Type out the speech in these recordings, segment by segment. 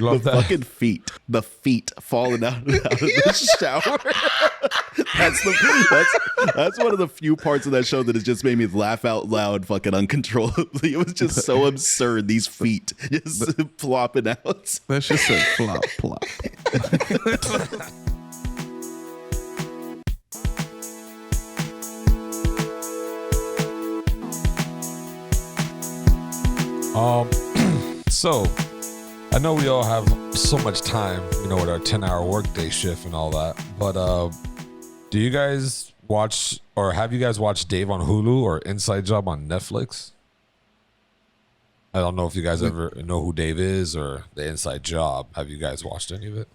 Love the that. fucking feet. The feet falling out of the shower. That's one of the few parts of that show that has just made me laugh out loud fucking uncontrollably. It was just so absurd. These feet just flopping out. That's just a flop, plop. So I know we all have so much time, with our 10-hour workday shift and all that. But do you guys watch, or have you guys watched Dave on Hulu or Inside Job on Netflix? I don't know if you guys ever know who Dave is or the Inside Job. Have you guys watched any of it?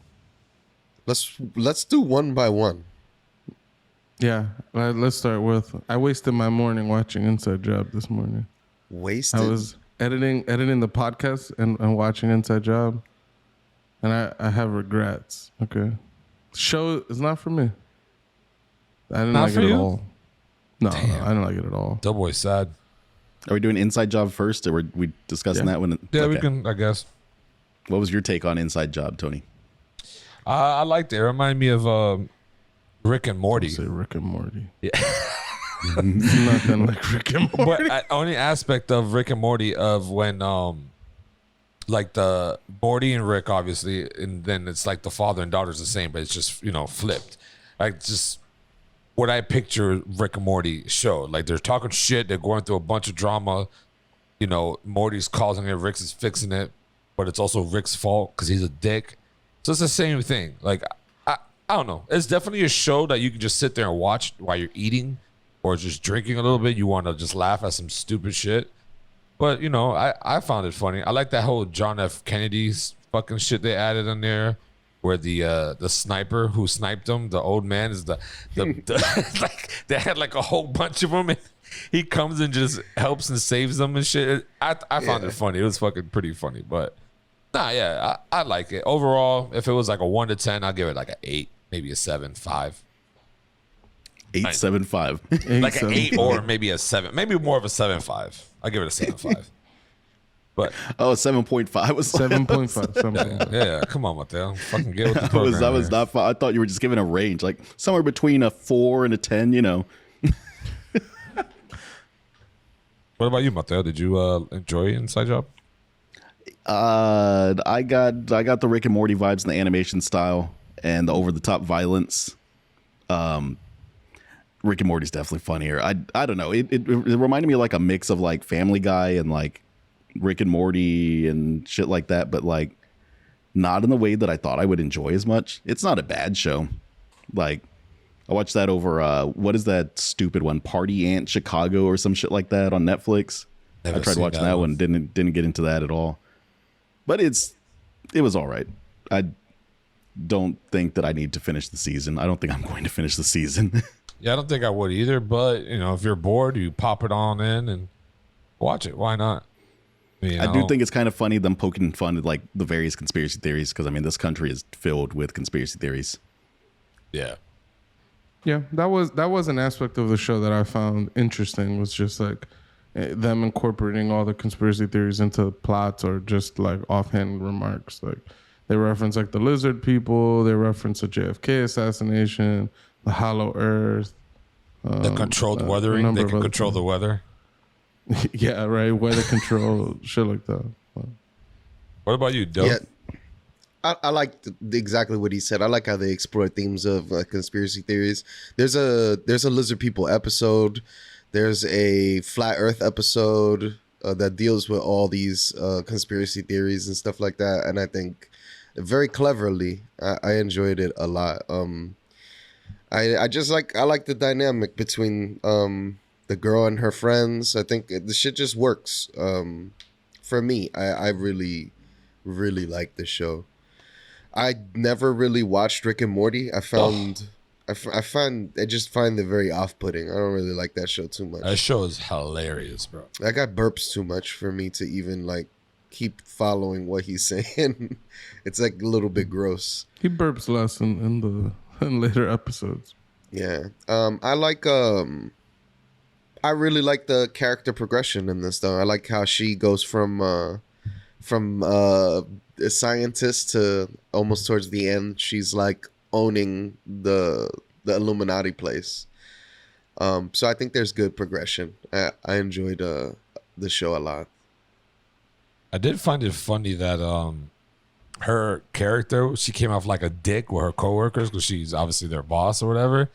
Let's do one by one. Yeah, let's start with. I wasted my morning watching Inside Job this morning. Wasted. I was editing the podcast and watching Inside Job, and I have regrets. Okay, show is not for me. I didn't Not like for it you? at all. No, Damn. I didn't like it at all. Doughboy's sad. Are we doing Inside Job first, or were we discussing that one? Yeah, Okay. we can, I guess. What was your take on Inside Job, Tony? I liked it. It reminded me of Rick and Morty. Say Rick and Morty. Yeah. Nothing like Rick and Morty. But only aspect of Rick and Morty of when like the Morty and Rick obviously, and then it's like the father and daughter's the same, but it's just flipped. Like just what I picture Rick and Morty show. Like they're talking shit, they're going through a bunch of drama. Morty's causing it, Rick's is fixing it, but it's also Rick's fault because he's a dick. So it's the same thing. Like I don't know. It's definitely a show that you can just sit there and watch while you're eating or just drinking a little bit. You want to just laugh at some stupid shit. But, I found it funny. I like that whole John F. Kennedy's fucking shit they added in there where the sniper who sniped him, the old man, is the like they had like a whole bunch of them and he comes and just helps and saves them and shit. I found it funny. It was fucking pretty funny. But, I like it. Overall, if it was like a 1 to 10, I'll give it like an 8, maybe a 7, 5. 8.75. Like an 8 or maybe a 7. Maybe more of a 7.5. I'll give it a 7.5. But 7.5 was 7.5. yeah, come on, Mateo. Fucking get with the program. that was not fun. I thought you were just giving a range, like somewhere between a 4 and a 10. What about you, Mateo? Did you enjoy Inside Job? I got the Rick and Morty vibes in the animation style and the over the top violence. Rick and Morty's definitely funnier. I don't know. It reminded me of like a mix of like Family Guy and like Rick and Morty and shit like that, but like not in the way that I thought I would enjoy as much. It's not a bad show. Like I watched that over what is that stupid one? Party Ant Chicago or some shit like that on Netflix. Never I tried seen watching that that one. one. Didn't get into that at all. But it was all right. I don't think that I need to finish the season. I don't think I'm going to finish the season. Yeah, I don't think I would either. But if you're bored, you pop it on in and watch it. Why not? I do think it's kind of funny them poking fun at like the various conspiracy theories because I mean this country is filled with conspiracy theories. Yeah. Yeah, that was an aspect of the show that I found interesting. Was just like them incorporating all the conspiracy theories into plots or just like offhand remarks. Like they reference like the lizard people, they reference the JFK assassination, the Hollow Earth, The controlled weathering. They can control the weather. Yeah, right. Weather control, shit like that. What about you, Dope? Yeah, I like exactly what he said. I like how they explore themes of conspiracy theories. There's a lizard people episode. There's a flat Earth episode that deals with all these conspiracy theories and stuff like that. And I think very cleverly, I enjoyed it a lot. I like the dynamic between the girl and her friends. I think the shit just works. For me, I really, really like the show. I never really watched Rick and Morty. I find I just find it very off-putting. I don't really like that show too much. That show is hilarious, bro. That guy burps too much for me to even like keep following what he's saying. It's like a little bit gross. He burps less in later episodes. Yeah. I really like the character progression in this though. I like how she goes from from a scientist to almost towards the end, she's like owning the Illuminati place. So I think there's good progression. I enjoyed the show a lot. I did find it funny that her character, she came off like a dick with her coworkers because she's obviously their boss or whatever,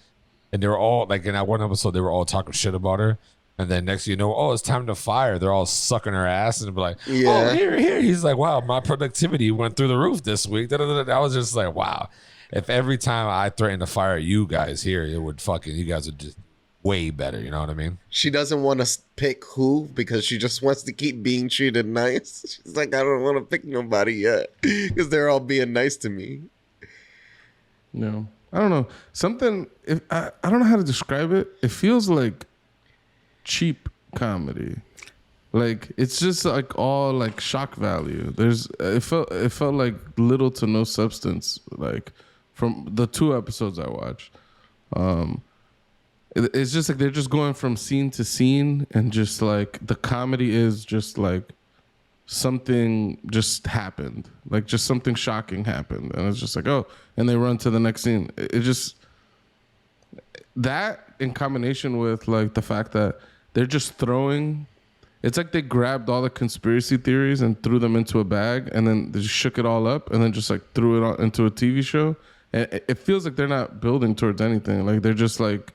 and they were all like in that one episode they were all talking shit about her, and then next thing you know, oh, it's time to fire. They're all sucking her ass and be like, Yeah. oh, here. He's like, wow, my productivity went through the roof this week. I was just like, wow. If every time I threatened to fire you guys here, it would fucking, you guys would just way better. You know what I mean? She doesn't want to pick who because she just wants to keep being treated nice. She's like, I don't want to pick nobody yet because they're all being nice to me. No, I don't know. Something. If I don't know how to describe it. It feels like cheap comedy. Like it's just like all like shock value. It felt like little to no substance. Like from the 2 episodes I watched. It's just like they're just going from scene to scene, and just like the comedy is just like something just happened, like just something shocking happened, and it's just like, oh, and they run to the next scene. It just, that in combination with like the fact that they're just throwing, it's like they grabbed all the conspiracy theories and threw them into a bag, and then they just shook it all up and then just like threw it all into a TV show. And it feels like they're not building towards anything. Like they're just like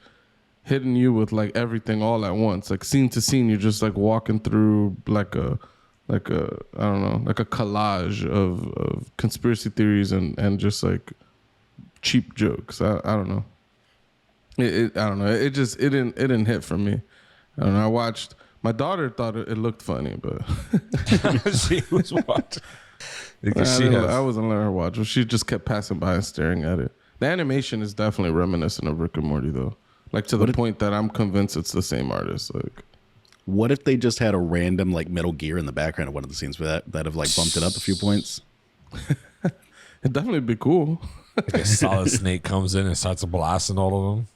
hitting you with like everything all at once, like scene to scene. You're just like walking through like a I don't know, like a collage of conspiracy theories and just like cheap jokes. I don't know. I don't know. It didn't hit for me. I don't know. I watched. My daughter thought it looked funny, but She was watching. I wasn't letting her watch. But she just kept passing by and staring at it. The animation is definitely reminiscent of Rick and Morty, though. Like to the point that I'm convinced it's the same artist. Like, What if they just had a random like Metal Gear in the background of one of the scenes for that have like bumped it up a few points? it'd definitely be cool. Like a Solid Snake comes in and starts blasting all of them.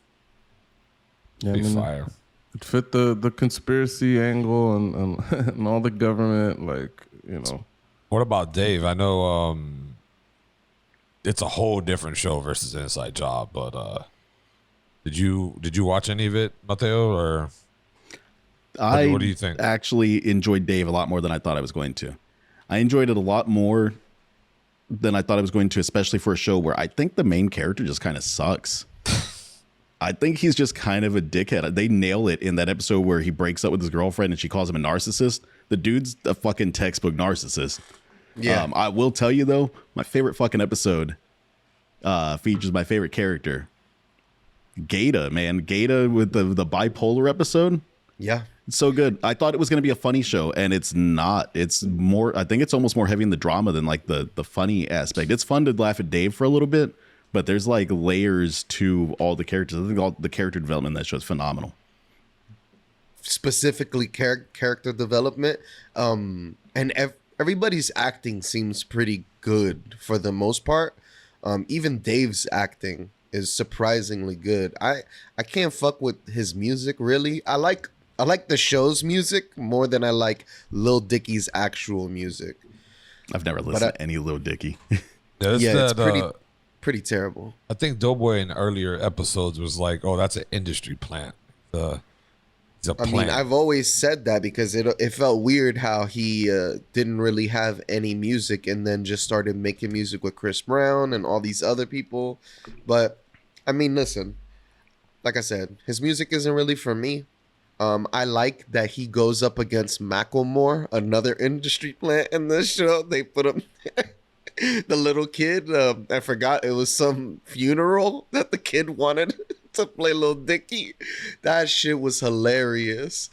Yeah, Be fire. It fit the conspiracy angle and and all the government, like, you know. What about Dave? I know it's a whole different show versus Inside Job, but did you watch any of it, Mateo, or what do you think? Actually enjoyed Dave a lot more than I thought I was going to. I enjoyed it a lot more than I thought I was going to, especially for a show where I think the main character just kind of sucks. I think he's just kind of a dickhead. They nail it in that episode where he breaks up with his girlfriend and she calls him a narcissist. The dude's a fucking textbook narcissist. Yeah. I will tell you though, my favorite fucking episode features my favorite character, Gata, man. Gata with the bipolar episode. Yeah. It's so good. I thought it was going to be a funny show, and it's not. It's more, I think it's almost more heavy in the drama than like the funny aspect. It's fun to laugh at Dave for a little bit, but there's like layers to all the characters. I think all the character development in that show is phenomenal. Specifically character development. Everybody's acting seems pretty good for the most part. Even Dave's acting is surprisingly good. I can't fuck with his music really. I like the show's music more than I like Lil Dicky's actual music. I've never listened to any Lil Dicky. It's pretty terrible. I think Doughboy in earlier episodes was like, "Oh, that's an industry plant." He's a plant. I mean, I've always said that because it felt weird how he didn't really have any music and then just started making music with Chris Brown and all these other people. But I mean, listen, like I said, his music isn't really for me. I like that he goes up against Macklemore, another industry plant in this show. They put him, the little kid. I forgot it was some funeral that the kid wanted to play Lil Dicky. That shit was hilarious.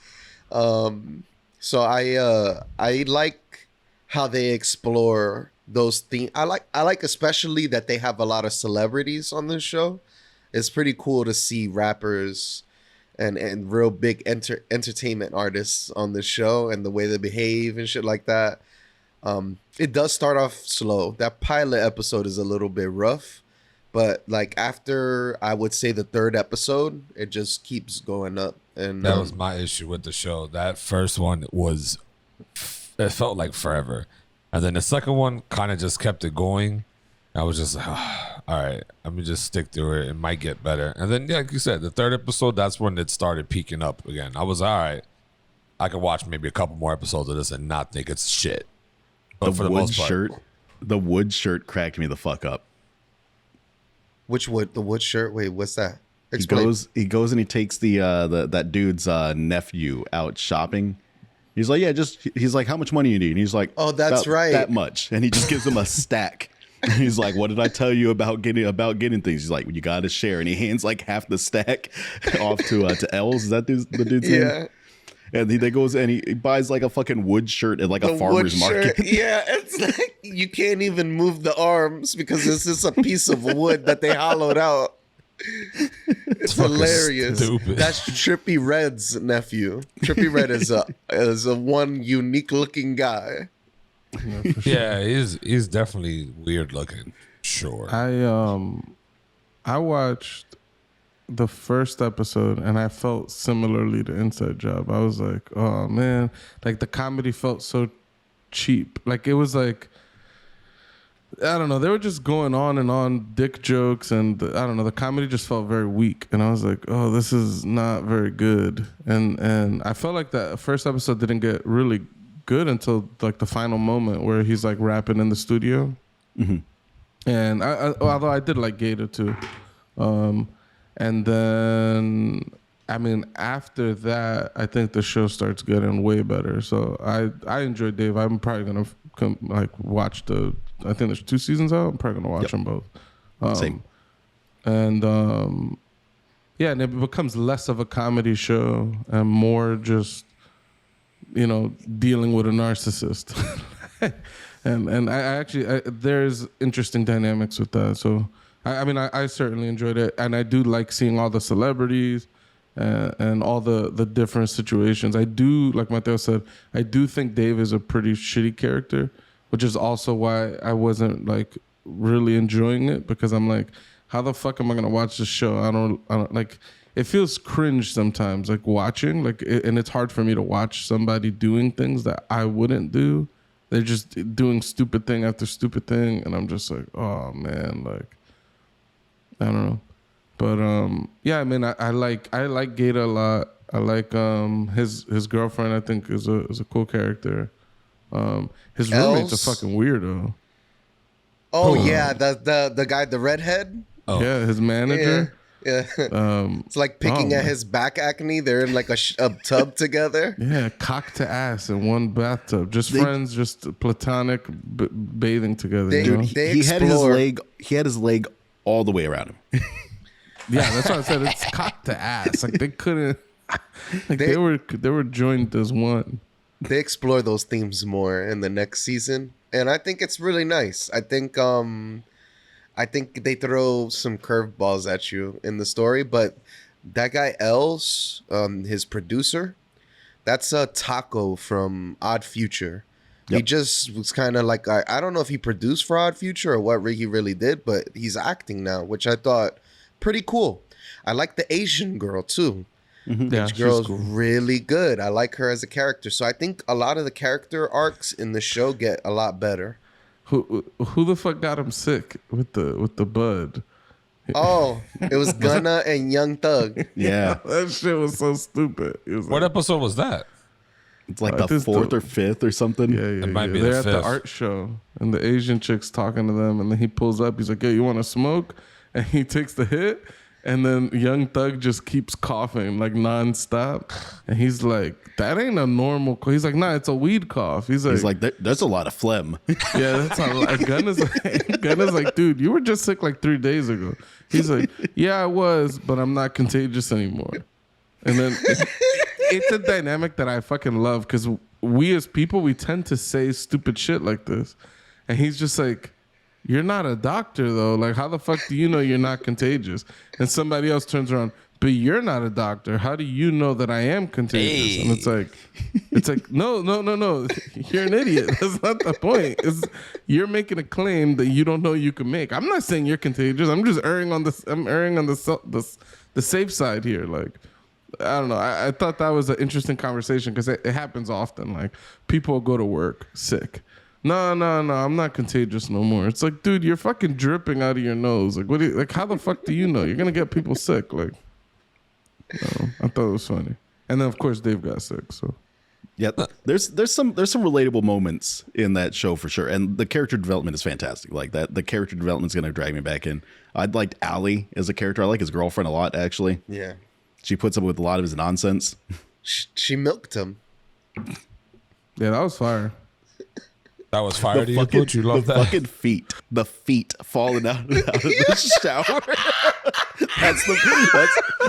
So I like how they explore those themes. I like especially that they have a lot of celebrities on this show. It's pretty cool to see rappers and real big entertainment artists on the show and the way they behave and shit like that. It does start off slow. That pilot episode is a little bit rough, but like after I would say the 3rd episode, it just keeps going up. And that was my issue with the show. That first one it felt like forever. And then the second one kind of just kept it going. I was just like, all right, let me just stick through it. It might get better. And then, yeah, like you said, the third episode, that's when it started peaking up again. I was all right. I could watch maybe a couple more episodes of this and not think it's shit. But for the most part, the wood shirt cracked me the fuck up. Which wood? The wood shirt? Wait, what's that? He goes and he takes that dude's nephew out shopping. He's like, he's like, how much money you need? And he's like, oh, that's right, that much. And he just gives him a stack. And he's like, what did I tell you about getting things? He's like, you got to share. And he hands like half the stack off to Els. Is that the dude's name? Yeah. And he goes and he buys like a fucking wood shirt at like a farmer's market. Yeah, it's like you can't even move the arms because it's just a piece of wood that they hollowed out. It's hilarious. Stupid. That's Trippy Red's nephew. Trippy Red is a one unique looking guy. Yeah, he's definitely weird looking. Sure. I watched the first episode and I felt similarly to Inside Job. I was like, oh man, like the comedy felt so cheap. Like it was like, I don't know, they were just going on and on dick jokes and I don't know, the comedy just felt very weak and I was like, oh, this is not very good. And I felt like that first episode didn't get really good until like the final moment where he's like rapping in the studio. Mm-hmm. And although I did like Gator too. And then, I mean, after that, I think the show starts getting way better. So I enjoyed Dave. I'm probably gonna watch I think there's 2 seasons out. I'm probably gonna watch them both. Same. And yeah, and it becomes less of a comedy show and more just, you know, dealing with a narcissist. and I actually there's interesting dynamics with that. So. I mean, I certainly enjoyed it, and I do like seeing all the celebrities and all the different situations. I do, like Mateo said, I do think Dave is a pretty shitty character, which is also why I wasn't like really enjoying it because I'm like, how the fuck am I gonna watch this show? I don't like. It feels cringe sometimes, like watching, and it's hard for me to watch somebody doing things that I wouldn't do. They're just doing stupid thing after stupid thing, and I'm just like, oh man, like. I don't know, but yeah. I mean, I like Gator a lot. I like his girlfriend. I think is a cool character. His roommate's a fucking weirdo. Oh yeah, the guy, the redhead. Oh. Yeah, his manager. Yeah. It's like picking at his back acne. They're in like a tub together. Yeah, cock to ass in one bathtub. Just friends, just platonic bathing together. He had his leg all the way around him. Yeah, that's why I said it's cock to ass. Like they couldn't. Like they were joined as one. They explore those themes more in the next season, and I think it's really nice. I think they throw some curveballs at you in the story, but that guy Els, his producer, that's a Taco from Odd Future. Yep. He just was kind of like, I don't know if he produced for Odd Future or what he really did, but he's acting now, which I thought pretty cool. I like the Asian girl too. Mm-hmm. Yeah, which girl's cool. Really good. I like her as a character. So I think a lot of the character arcs in the show get a lot better. Who the fuck got him sick with the bud? Oh, it was Gunna and Young Thug. Yeah. That shit was so stupid. What episode was that? It's like the 4th or 5th or something. Yeah. It might be They're at the art show, and the Asian chick's talking to them, and then he pulls up. He's like, "Hey, you want to smoke?" And he takes the hit, and then Young Thug just keeps coughing like nonstop, and he's like, "That ain't a normal." He's like, "Nah, it's a weed cough." He's like, "There's a lot of phlegm." Yeah, that's how Gunna's like, "Dude, you were just sick like 3 days ago." He's like, "Yeah, I was, but I'm not contagious anymore." And then it's a dynamic that I fucking love because we as people, we tend to say stupid shit like this. And he's just like, you're not a doctor though. Like, how the fuck do you know you're not contagious? And somebody else turns around, but you're not a doctor. How do you know that I am contagious? Hey. And it's like, no. You're an idiot. That's not the point. You're making a claim that you don't know you can make. I'm not saying you're contagious. I'm just erring on the safe side here. Like, I don't know. I thought that was an interesting conversation because it happens often. Like, people go to work sick, No, I'm not contagious no more. It's like, dude, you're fucking dripping out of your nose. Like, what? Like, how the fuck do you know? You're gonna get people sick. Like, I thought it was funny. And then of course Dave got sick. So Yeah, there's some relatable moments in that show for sure, and the character development is fantastic. Like that, the character development's gonna drag me back in. I liked Allie as a character. I like his girlfriend a lot, actually. Yeah. She puts up with a lot of his nonsense. She milked him. yeah, that was fire. That was fire to you, Butch? You love that? Fucking the feet falling out of the shower.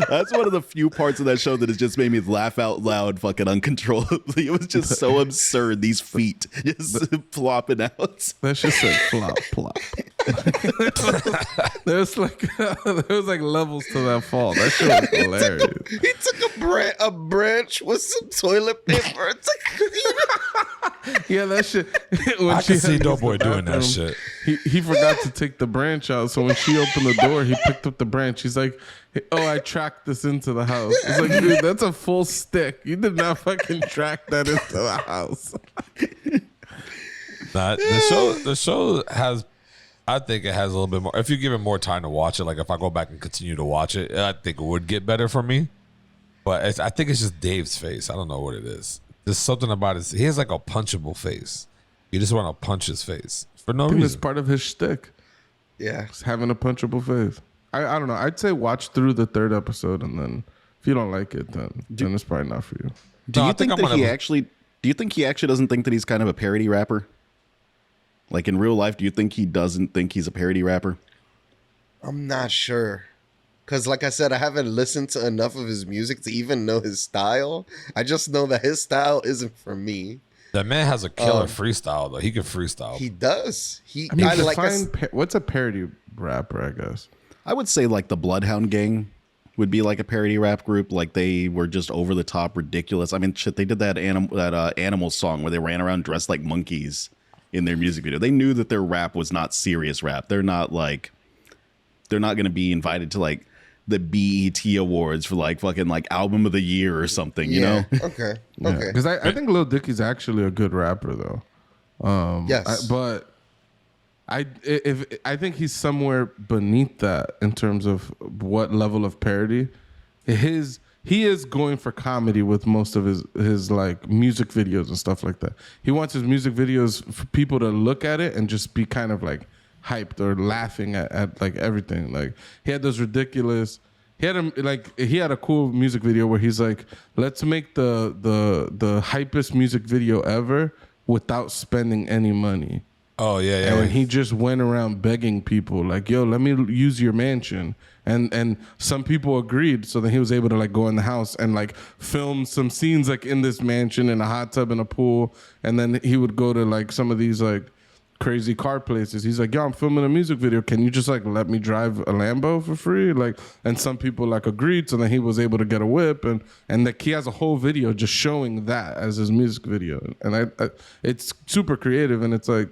That's one of the few parts of that show that has just made me laugh out loud, fucking uncontrollably. It was just so absurd. These feet just plopping out. That's just like flop, plop. There's like levels to that fall. That shit was hilarious. He took a branch with some toilet paper. It's like, Yeah, that shit. I can see Doughboy doing that shit. He forgot to take the branch out, so when she opened the door, he picked up the branch. He's like, "Oh, I tracked this into the house." It's like, dude, that's a full stick. You did not fucking track that into the house. The show has, I think it has a little bit more. If you give it more time to watch it, like if I go back and continue to watch it, I think it would get better for me. But I think it's just Dave's face. I don't know what it is. There's something about it. He has like a punchable face. You just want to punch his face for no I think it's reason. part of his shtick. yeah. Just having a punchable face. I don't know. I'd say watch through the 3rd episode, and then if you don't like it, then it's probably not for you. Do No, you I think think I'm that he gonna- actually? Do you think he actually doesn't think that he's kind of a parody rapper? Like in real life, do you think he doesn't think he's a parody rapper? I'm not sure. Because, like I said, I haven't listened to enough of his music to even know his style. I just know that his style isn't for me. That man has a killer freestyle though. He can freestyle. He does. I mean, like I s- what's a parody rapper, I guess? I would say like the Bloodhound Gang would be like a parody rap group. Like they were just over the top, ridiculous. I mean, shit, they did that animal song where they ran around dressed like monkeys in their music video. They knew that their rap was not serious rap. They're not going to be invited to like the BET awards for like fucking like album of the year or something, you know? Okay. Yeah. Okay. Because I think Lil Dicky's actually a good rapper, though. Yes. But I think he's somewhere beneath that in terms of what level of parody. He is going for comedy with most of his like music videos and stuff like that. He wants his music videos for people to look at it and just be kind of like hyped or laughing at like everything. Like he had those ridiculous. He had a cool music video where he's like, let's make the hypest music video ever without spending any money. Oh yeah. And he just went around begging people like, yo, let me use your mansion. And some people agreed. So then he was able to like go in the house and like film some scenes like in this mansion in a hot tub and a pool. And then he would go to like some of these like crazy car places. He's like, yo, I'm filming a music video. Can you just like let me drive a Lambo for free? Like, and some people like agreed. So then he was able to get a whip and like he has a whole video just showing that as his music video. And I it's super creative and it's like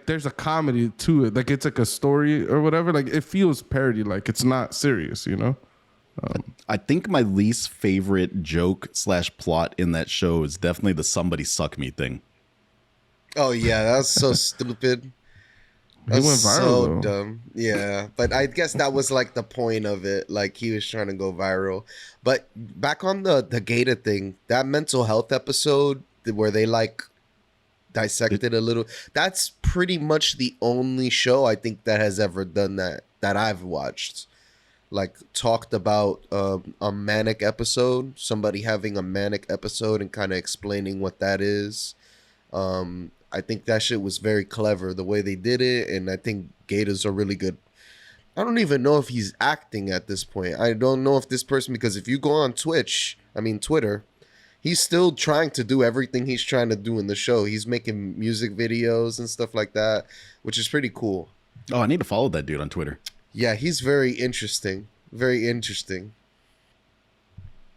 there's a comedy to it. Like it's like a story or whatever. Like it feels parody. Like it's not serious, you know? I think my least favorite joke / plot in that show is definitely the somebody suck me thing. Oh yeah, that was so stupid. He went That's viral, so though. dumb. Yeah, but I guess that was like the point of it. Like he was trying to go viral. But back on the Gator thing, that mental health episode where they like dissected a little. That's pretty much the only show I think that has ever done that I've watched. Like talked about a manic episode, somebody having a manic episode and kind of explaining what that is. I think that shit was very clever the way they did it, and I think Gator's are really good. I don't even know if he's acting at this point. I don't know if this person, because if you go on Twitter, he's still trying to do everything he's trying to do in the show. He's making music videos and stuff like that, which is pretty cool. Oh, I need to follow that dude on Twitter. Yeah, he's very interesting. Very interesting.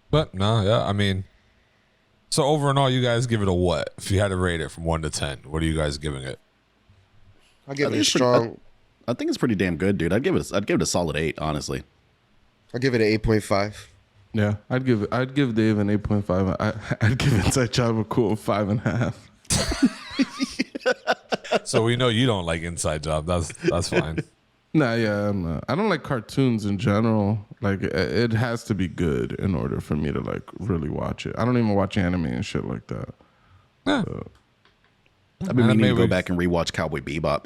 But no, yeah, I mean, so over and all, you guys give it a what? If you had to rate it from 1 to 10, what are you guys giving it? I'll give I it think a it's strong. I think it's pretty damn good, dude. I'd give it a solid 8, honestly. I'll give it an 8.5. Yeah, I'd give Dave an 8.5. I'd give Inside Job a cool 5.5. So we know you don't like Inside Job. That's fine. Nah, yeah, I'm not. I don't like cartoons in general. Like, it has to be good in order for me to like really watch it. I don't even watch anime and shit like that. Yeah. I've been meaning to go we- back and rewatch Cowboy Bebop.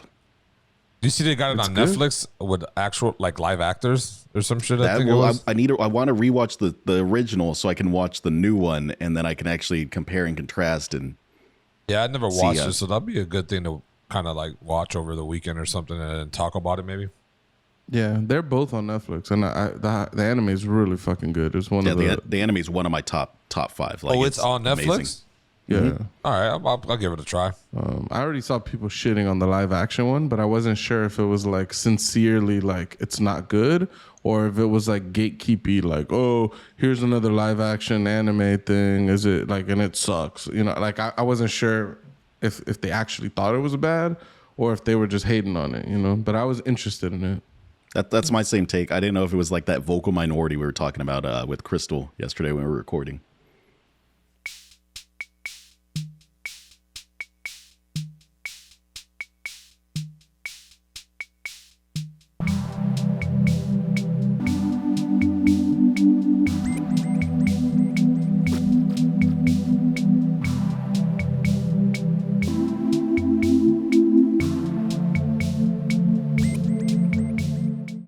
You see, they got it on good. Netflix with actual like live actors or some shit. I think it Well, was. I want to rewatch the original so I can watch the new one, and then I can actually compare and contrast. And Yeah, I never watched ya. it, so that'd be a good thing to kind of like watch over the weekend or something and talk about it maybe. Yeah, they're both on Netflix, and the anime is really fucking good. It's one yeah, of the anime is one of my top 5. Like, Oh, it's on amazing. Netflix? yeah. All right, I'll give it a try. I already saw people shitting on the live action one, but I wasn't sure if it was like sincerely like it's not good or if it was like gatekeepy, like, oh, here's another live action anime thing. Is it like, and it sucks, you know? Like I wasn't sure if they actually thought it was bad or if they were just hating on it, you know. But I was interested in it. That's my same take. I didn't know if it was like that vocal minority we were talking about with Crystal yesterday when we were recording.